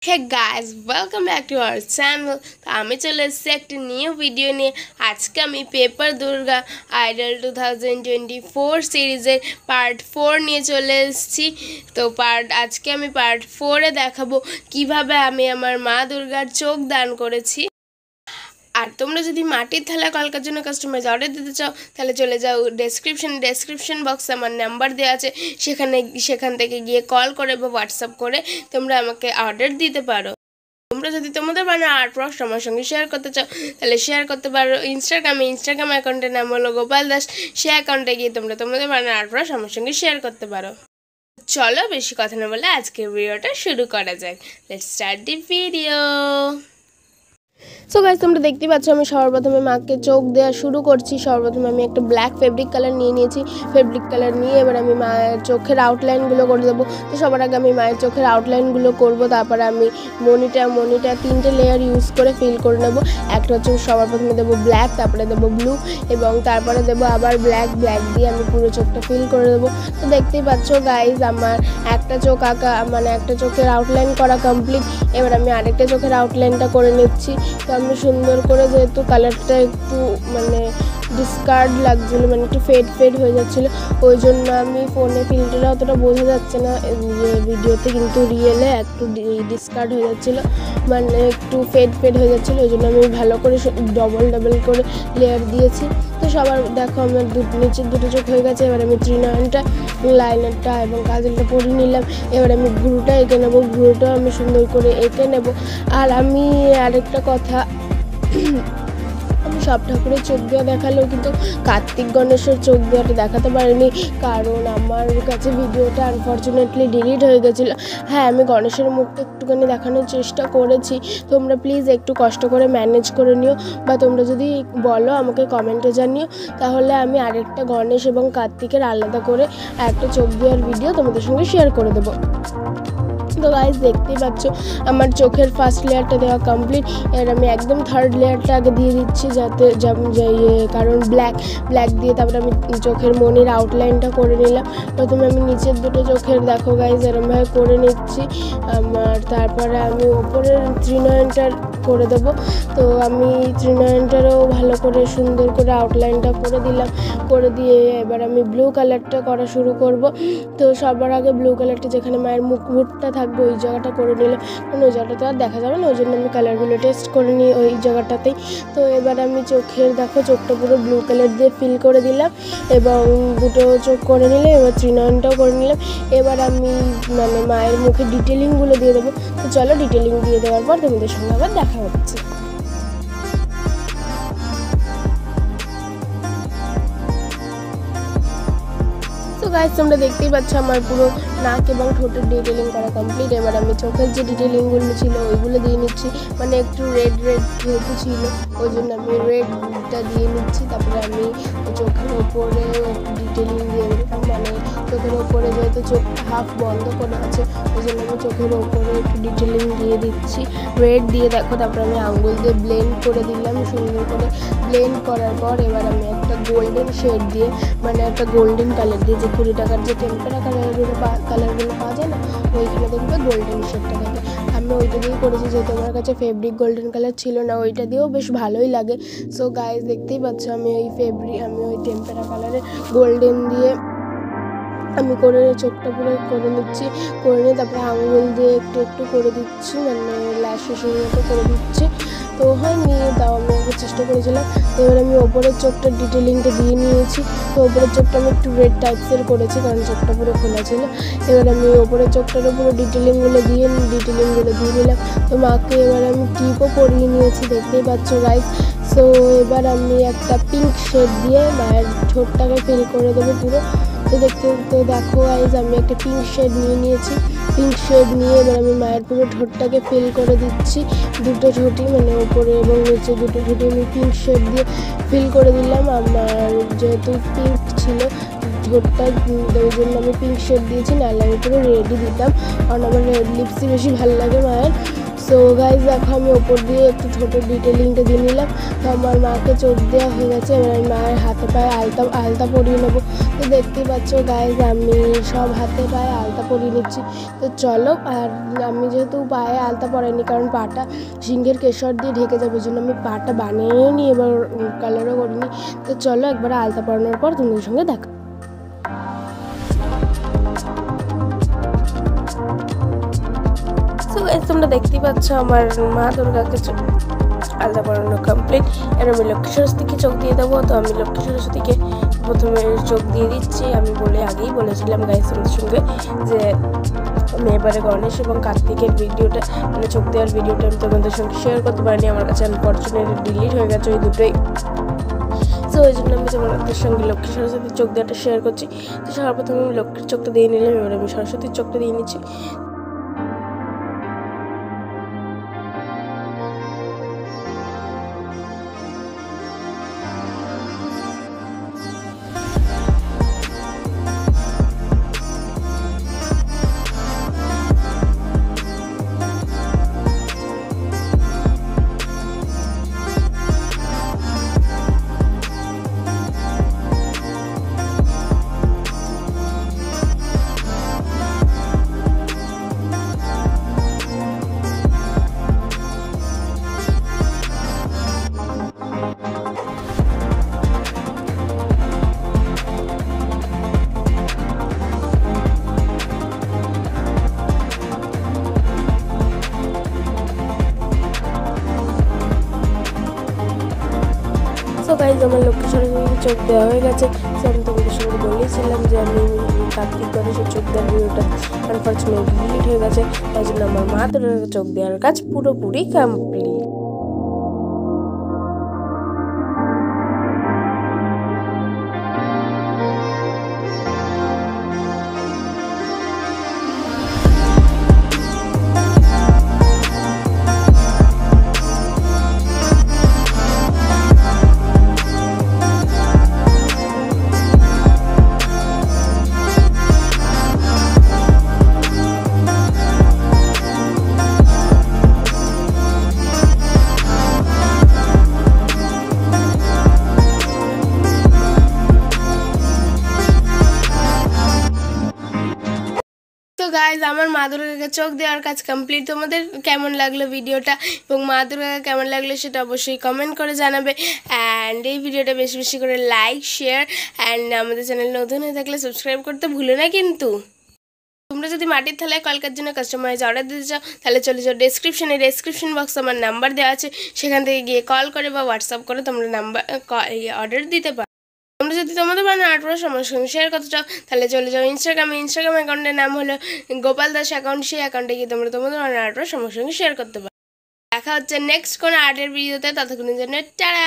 Hey guys welcome back to our channel. তো আমি চলে এসেছি একটা নিউ ভিডিও নিয়ে। আজকে আমি পেপার দুর্গা আইডল 2024 সিরিজের পার্ট 4 নিয়ে চলে এসেছি। তো আজকে আমি পার্ট 4-এ দেখাবো কিভাবে আমি আমার মা দুর্গার চোখ দান করেছি। আর তোমরা যদি মাটির থালা কলকার জন্য কাস্টমাইজ অর্ডার দিতে চাও তাহলে চলে যাও ডেসক্রিপশন বক্সে আমার নাম্বার দেওয়া আছে, সেখান থেকে গিয়ে কল করে বা হোয়াটসঅ্যাপ করে তোমরা আমাকে অর্ডার দিতে পারো। তোমরা যদি তোমাদের বানানো আর্ট ওয়ার্ক আমার সঙ্গে শেয়ার করতে চাও তাহলে শেয়ার করতে পারো ইনস্টাগ্রাম অ্যাকাউন্টের নাম হলো গোপাল দাস। সে অ্যাকাউন্টে গিয়ে তোমরা তোমাদের বানানো আর্ট ওয়ার্ক আমার সঙ্গে শেয়ার করতে পারো। চলো বেশি কথা না বলে আজকের ভিডিওটা শুরু করা যাক। Let's start the video. So guys তোমরা দেখতেই পাচ্ছ আমি সর্বপ্রথমে মাকে চোখ দেওয়া শুরু করছি। সর্বপ্রথমে আমি একটা ব্ল্যাক ফেব্রিক কালার নিয়েছি। ফেব্রিক কালার নিয়ে এবার আমি মায়ের চোখের আউটলাইনগুলো করে দেবো। তো সবার আগে আমি মায়ের চোখের আউটলাইনগুলো করবো, তারপরে আমি মনিটা 3টে লেয়ার ইউজ করে ফিল করে নেবো। একটা হচ্ছে সবার প্রথমে দেবো ব্ল্যাক, তারপরে দেবো ব্লু এবং তারপরে দেবো আবার ব্ল্যাক দিয়ে আমি পুরো চোখটা ফিল করে দেবো। তো দেখতেই পাচ্ছ গাইজ আমার একটা চোখ আঁকা একটা চোখের আউটলাইন করা কমপ্লিট। এবার আমি আরেকটা চোখের আউটলাইনটা করে নিচ্ছি। তো আমি সুন্দর করে, যেহেতু কালারটা একটু ডিসকার্ড লাগছিলো, একটু ফেড হয়ে যাচ্ছিলো, ওই জন্য আমি ফোনে ফিল্টারে অতটা বোঝা যাচ্ছে না ভিডিওতে, কিন্তু রিয়েলে একটু ডিসকার্ড হয়ে যাচ্ছিলো, একটু ফেড হয়ে যাচ্ছিলো, ওই জন্য আমি ভালো করে ডবল করে লেয়ার দিয়েছি। তো সবার দেখো আমার নিচের দুটো চোখ হয়ে গেছে। এবার আমি ত্রিনয়নটা, লাইনারটা এবং কাজলটা পরে নিলাম। এবার আমি ভ্রুটা এঁকে নেবো, ভ্রুটা আমি সুন্দর করে এঁকে নেব। আর আমি আরেকটা কথা, আমি সব ঠাকুরের চোখ দেওয়া দেখালেও কিন্তু কার্তিক গণেশের চোখ দেওয়াটা দেখাতে পারিনি, কারণ আমার কাছে ভিডিওটা আনফর্চুনেটলি ডিলিট হয়ে গেছিলো। হ্যাঁ, আমি গণেশের মুখটা একটুখানি দেখানোর চেষ্টা করেছি। তোমরা প্লিজ একটু কষ্ট করে ম্যানেজ করে নিও, বা তোমরা যদি বলো আমাকে কমেন্টে জানিও, তাহলে আমি আরেকটা গণেশ এবং কার্তিকের আলাদা করে একটা চোখ দেওয়ার ভিডিও তোমাদের সঙ্গে শেয়ার করে দেবো। তো গাইজ দেখতেই পাচ্ছ আমার চোখের ফার্স্ট লেয়ারটা দেওয়া কমপ্লিট। এর আমি একদম থার্ড লেয়ারটা আগে দিয়ে দিচ্ছি, কারণ ব্ল্যাক দিয়ে তারপরে আমি চোখের মনির আউটলাইনটা করে নিলাম। প্রথমে আমি নিচের দুটো চোখের দেখো গাইজ এরমভাবে করে নিচ্ছি তারপরে আমি ওপরের ত্রিনয়নটা করে দেবো। তো আমি ত্রিনয়নটারও ভালো করে সুন্দর করে আউটলাইনটা করে দিলাম, করে দিয়ে এবার আমি ব্লু কালারটা করা শুরু করব। তো সবার আগে ব্লু কালারটা যেখানে মায়ের মুখটা থাকবে ওই জায়গাটা করে নিলে, কারণ ওই জায়গাটা তো আর দেখা যাবে না, ওই জন্য আমি কালারগুলো টেস্ট করে নিই ওই জায়গাটাতেই। তো এবার আমি চোখটা পুরো ব্লু কালার দিয়ে ফিল করে দিলাম এবং দুটো চোখ করে নিলে, এবার ত্রিনয়নটাও করে নিলাম। এবার আমি মায়ের মুখে ডিটেলিংগুলো দিয়ে দেবো। তো চলো ডিটেলিং দিয়ে দেওয়ার পর তোমাদের সঙ্গে আবার দেখা হচ্ছে। তো গাইস তোমরা দেখতেই পাচ্ছ আমার পুরো নাক এবং ঠোঁটের ডিটেলিং করা কমপ্লিট। এবার আমি চোখের যে ডিটেলিংগুলো ছিল ওইগুলো দিয়ে নিচ্ছি, একটু রেড যেহেতু ছিল ওই জন্য আমি রেডটা দিয়ে নিচ্ছি। তারপরে আমি চোখের ওপরে একটু ডিটেলিং দিয়ে দিলাম, চোখের ওপরে যেহেতু চোখটা হাফ বন্ধ করে আছে ওই জন্য আমি চোখের ওপরে একটু ডিটেলিং দিয়ে দিচ্ছি রেড দিয়ে। দেখো তারপরে আমি আঙ্গুল দিয়ে ব্লেন্ড করে দিলাম সুন্দর করে। ব্লেন্ড করার পর এবার আমি একটা গোল্ডেন শেড দিয়ে, একটা গোল্ডেন কালার দিয়ে, যে 20 টাকার যে টেম্পারা কালারগুলো পাওয়া যায় না, ওইখানে দেখবে গোল্ডেন শেডটা থাকে, আমি ওইটা দিয়েই করেছি। যেহেতু আমার কাছে ফেব্রিক গোল্ডেন কালার ছিল না, ওইটা দিয়েও বেশ ভালোই লাগে। সো গাইজ দেখতেই পাচ্ছ আমি ওই টেম্পারা কালারের গোল্ডেন দিয়ে আমি চোখটা পুরো করে নিচ্ছি, করে নিয়ে তারপরে আঙুল দিয়ে একটু করে দিচ্ছি, ল্যাশের মতো করে দিচ্ছি। তো হয়নি, তাও আমি আগে চেষ্টা করেছিলাম। তো এবার আমি ওপরের চোখটার ডিটেলিংটা দিয়ে নিয়েছি। তো ওপরের চোখটা আমি একটু রেড টাইপসের করেছি, কারণ চোখটা পুরো খোলা ছিল। এবার আমি ওপরের চোখটারও পুরো ডিটেলিংগুলো দিয়ে নিলাম। তো মাকে এবার আমি টিপও পরিয়ে নিয়েছি, দেখতেই পাচ্ছ গাইজ। সো এবার আমি একটা পিঙ্ক শেড দিয়ে মায়ের ঠোঁটটাকে ফিল করে দেবো পুরো। তো দেখো গাইজ আমি একটা পিঙ্ক শেড নিয়েছি। পিঙ্ক শেড নিয়ে এবার আমি মায়ের পুরো ঠোঁটটাকে ফিল করে দিচ্ছি, দুটো ঠোঁটি ওপরে এবং নিচে দুটো ঠোঁটি আমি পিঙ্ক শেড দিয়ে ফিল করে দিলাম। আমার যেহেতু পিঙ্ক ছিল ঠোঁটটা, ওই জন্য আমি পিঙ্ক শেড দিয়েছি, নাহলে আমি পুরো রেডই দিতাম, কারণ আমার রেড লিপসই বেশি ভালো লাগে মায়ের। সো সো গাইজ দেখো আমি ওপর দিয়ে একটু ছোটো ডিটেলিংটা দিয়ে নিলাম। তো আমার মাকে চোখ দেওয়া হয়ে গেছে, এবার আমি মায়ের হাতে পায়ে আলতা পরিয়ে নেবো। তো দেখতেই পাচ্ছ গাইজ আমি সব হাতে পায়ে আলতা পরিয়ে নিচ্ছি। তো চলো, আর আমি যেহেতু পায়ে আলতা পরাইনি কারণ পাটা সিংহের কেশর দিয়ে ঢেকে যাবে, ওই জন্য আমি পাটা বানিয়েও নি, এবার কালারও করিনি। তো চলো একবার আলতা পরানোর পর তোমাদের সঙ্গে দেখা। তো গাইজ তোমরা দেখতেই পাচ্ছ আমার মা দুর্গাকে আলতা পরানো কমপ্লিট। এর আমি লক্ষ্মী সরস্বতীকে চোখ দিয়ে দেবো। তো আমি লক্ষ্মী সরস্বতীকে প্রথমে চোখ দিয়ে দিচ্ছি। আমি আগেই বলেছিলাম গাইজ তোমাদের সঙ্গে যে আমি এবারে গণেশ এবং কার্তিকের ভিডিওটা মানে চোখ দেওয়ার ভিডিওটা আমি তোমাদের সঙ্গে শেয়ার করতে পারিনি, আমার কাছে আনফর্চুনেটলি ডিলিট হয়ে গেছে ওই দুটোই। তো ওই জন্য আমি তোমাদের সঙ্গে লক্ষ্মী সরস্বতীর চোখ দেওয়াটা শেয়ার করছি। তো সবার প্রথমে আমি লক্ষ্মীর চোখটা দিয়ে নিলাম, এবার আমি সরস্বতীর চোখটা দিয়ে নিচ্ছি। তো গাইজ আমার লক্ষ্মী সরস্বতীর চোখ দেওয়া হয়ে গেছে। তো আমি তোমাদের সঙ্গে বলেছিলাম যে আমি কার্তিক গণেশের চোখ দেওয়ার ভিডিওটা আনফর্চুনেটলি ডিলিট হয়ে গেছে, তাই জন্য আমার মা দুর্গার চোখ দেওয়ার কাজ পুরোপুরি কমপ্লিট। তো গাইজ আমার মা দুর্গাকে চোখ দেওয়ার কাজ কমপ্লিট। তোমাদের কেমন লাগলো ভিডিওটা এবং মা দুর্গাকে কেমন লাগলো সেটা অবশ্যই কমেন্ট করে জানাবে। অ্যান্ড এই ভিডিওটা বেশি বেশি করে লাইক শেয়ার অ্যান্ড আমাদের চ্যানেল নতুন হয়ে থাকলে সাবস্ক্রাইব করতে ভুলো না কিন্তু। তোমরা যদি মাটির থালায় কলকার জন্য কাস্টমাইজ অর্ডার দিতে চাও তাহলে চলে যাও ডেসক্রিপশন বক্সে আমার নাম্বার দেওয়া আছে, সেখান থেকে গিয়ে কল করে বা হোয়াটসঅ্যাপ করে তোমরা অর্ডার দিতে পারো। তোমরা যদি তোমাদের বানানো আর্টওয়ার্ক আমার সঙ্গে শেয়ার করতে চাও তাহলে চলে যাও ইনস্টাগ্রাম অ্যাকাউন্টের নাম হলো গোপাল দাস অ্যাকাউন্ট, সেই অ্যাকাউন্টে গিয়ে তোমরা তোমাদের বানানো আর্টওয়ার্ক আমার সঙ্গে শেয়ার করতে পারো। দেখা হচ্ছে নেক্সট কোনো আর্টের ভিডিওতে, ততক্ষণের জন্য টাটা।